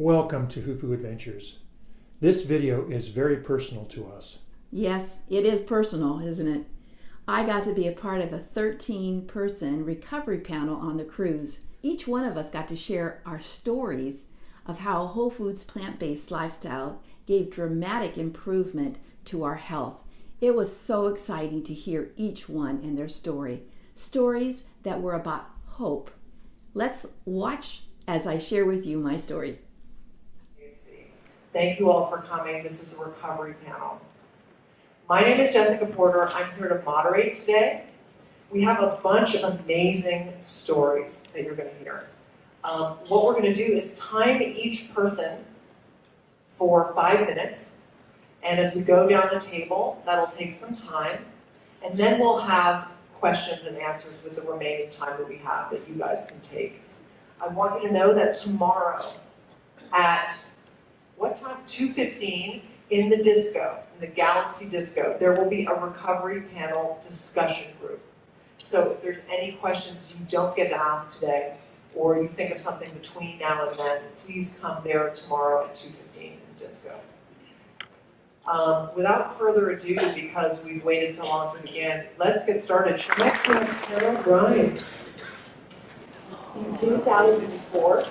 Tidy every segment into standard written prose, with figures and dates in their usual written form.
Welcome to whofooadventures. This video is very personal to us. Yes, it is personal, isn't it? I got to be a part of a 13-person recovery panel on the cruise. Each one of us got to share our stories of how whole foods plant-based lifestyle gave dramatic improvement to our health. It was so exciting to hear each one and their story. Stories that were about hope. Let's watch as I share with you my story. Thank you all for coming. This is a recovery panel. My name is Jessica Porter. I'm here to moderate today. We have a bunch of amazing stories that you're going to hear. What we're going to do is time each person for 5 minutes. And as we go down the table, that'll take some time. And then we'll have questions and answers with the remaining time that we have that you guys can take. I want you to know that tomorrow at what time? 2:15 in the disco, in the Galaxy Disco, there will be a recovery panel discussion group. So if there's any questions you don't get to ask today, or you think of something between now and then, please come there tomorrow at 2:15 in the disco. Without further ado, because we've waited so long to begin, let's get started. Next we have Carol Grimes. In 2004,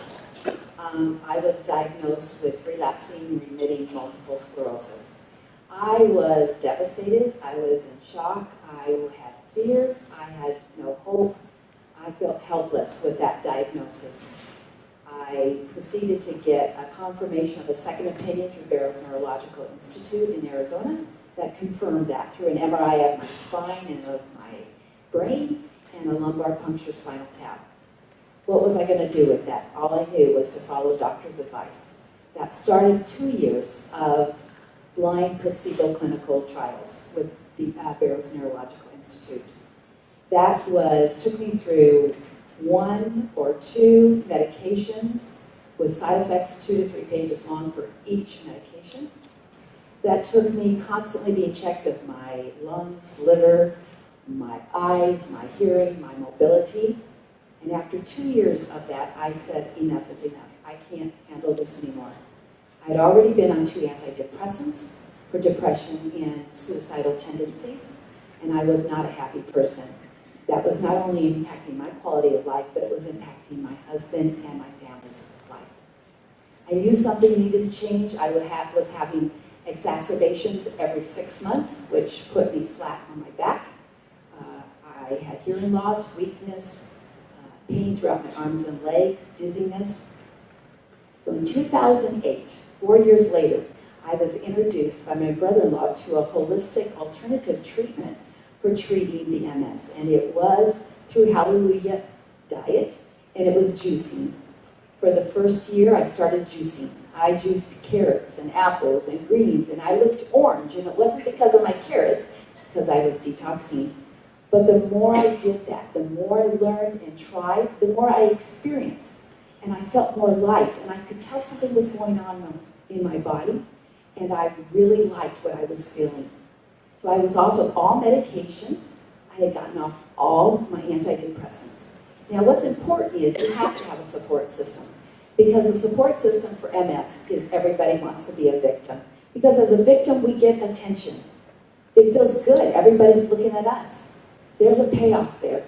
I was diagnosed with relapsing remitting multiple sclerosis. I was devastated, I was in shock, I had fear, I had no hope. I felt helpless with that diagnosis. I proceeded to get a confirmation of a second opinion through Barrow's Neurological Institute in Arizona that confirmed that through an MRI of my spine and of my brain and a lumbar puncture spinal tap. What was I going to do with that? All I knew was to follow doctor's advice. That started 2 years of blind placebo clinical trials with Barrow's Neurological Institute. That took me through 1 or 2 medications with side effects 2 to 3 pages long for each medication. That took me constantly being checked of my lungs, liver, my eyes, my hearing, my mobility. And after 2 years of that, I said, enough is enough. I can't handle this anymore. I'd already been on 2 antidepressants for depression and suicidal tendencies, and I was not a happy person. That was not only impacting my quality of life, but it was impacting my husband and my family's life. I knew something needed to change. I was having exacerbations every 6 months, which put me flat on my back. I had hearing loss, weakness, pain throughout my arms and legs, dizziness. So in 2008, 4 years later, I was introduced by my brother-in-law to a holistic alternative treatment for treating the MS. And it was through Hallelujah Diet, and it was juicing. For the first year, I started juicing. I juiced carrots and apples and greens, and I looked orange. And it wasn't because of my carrots, it's because I was detoxing. But the more I did that, the more I learned and tried, the more I experienced. And I felt more life, and I could tell something was going on in my body, and I really liked what I was feeling. So I was off of all medications. I had gotten off all my antidepressants. Now what's important is you have to have a support system, because a support system for MS is everybody wants to be a victim. Because as a victim, we get attention. It feels good. Everybody's looking at us. There's a payoff there,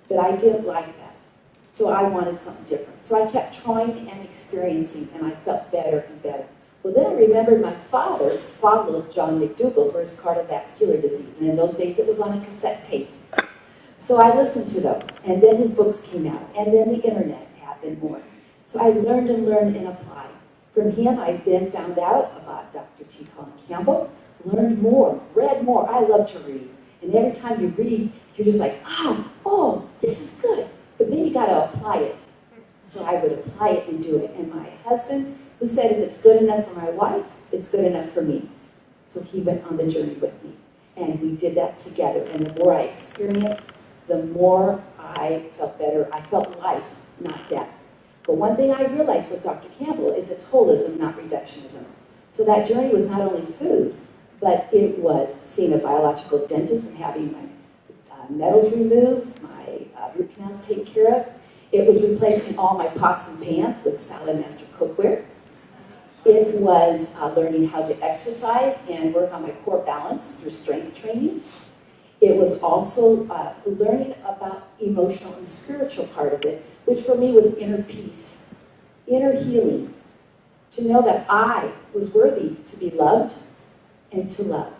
but I didn't like that. So I wanted something different. So I kept trying and experiencing, and I felt better and better. Well, then I remembered my father followed John McDougall for his cardiovascular disease, and in those days it was on a cassette tape. So I listened to those, and then his books came out, and then the internet happened more. So I learned and learned and applied. From him, I then found out about Dr. Colin Campbell, learned more, read more. I love to read. And every time you read, you're just like, oh, this is good. But then you got to apply it. So I would apply it and do it. And my husband, who said if it's good enough for my wife, it's good enough for me. So he went on the journey with me. And we did that together. And the more I experienced, the more I felt better. I felt life, not death. But one thing I realized with Dr. Campbell is it's holism, not reductionism. So that journey was not only food, but it was seeing a biological dentist and having my metals removed, my root canals taken care of. It was replacing all my pots and pans with Salad Master cookware. It was learning how to exercise and work on my core balance through strength training. It was also learning about emotional and spiritual part of it, which for me was inner peace, inner healing, to know that I was worthy to be loved and to love,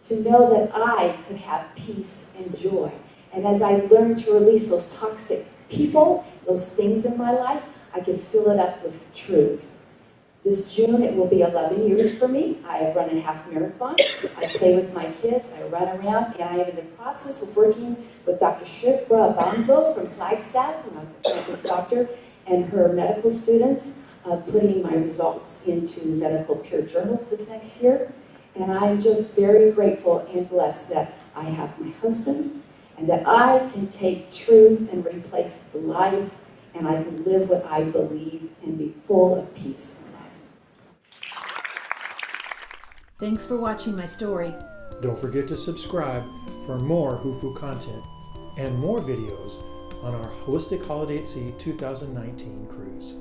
to know that I could have peace and joy. And as I learned to release those toxic people, those things in my life, I could fill it up with truth. This June, it will be 11 years for me. I have run a half marathon. I play with my kids. I run around, and I am in the process of working with Dr. Shipra Bonzo from Flagstaff, from a practice doctor, and her medical students, putting my results into medical peer journals this next year. And I'm just very grateful and blessed that I have my husband, and that I can take truth and replace the lies, and I can live what I believe and be full of peace. Thanks for watching my story. Don't forget to subscribe for more Whofoo content and more videos on our Holistic Holiday at Sea 2019 cruise.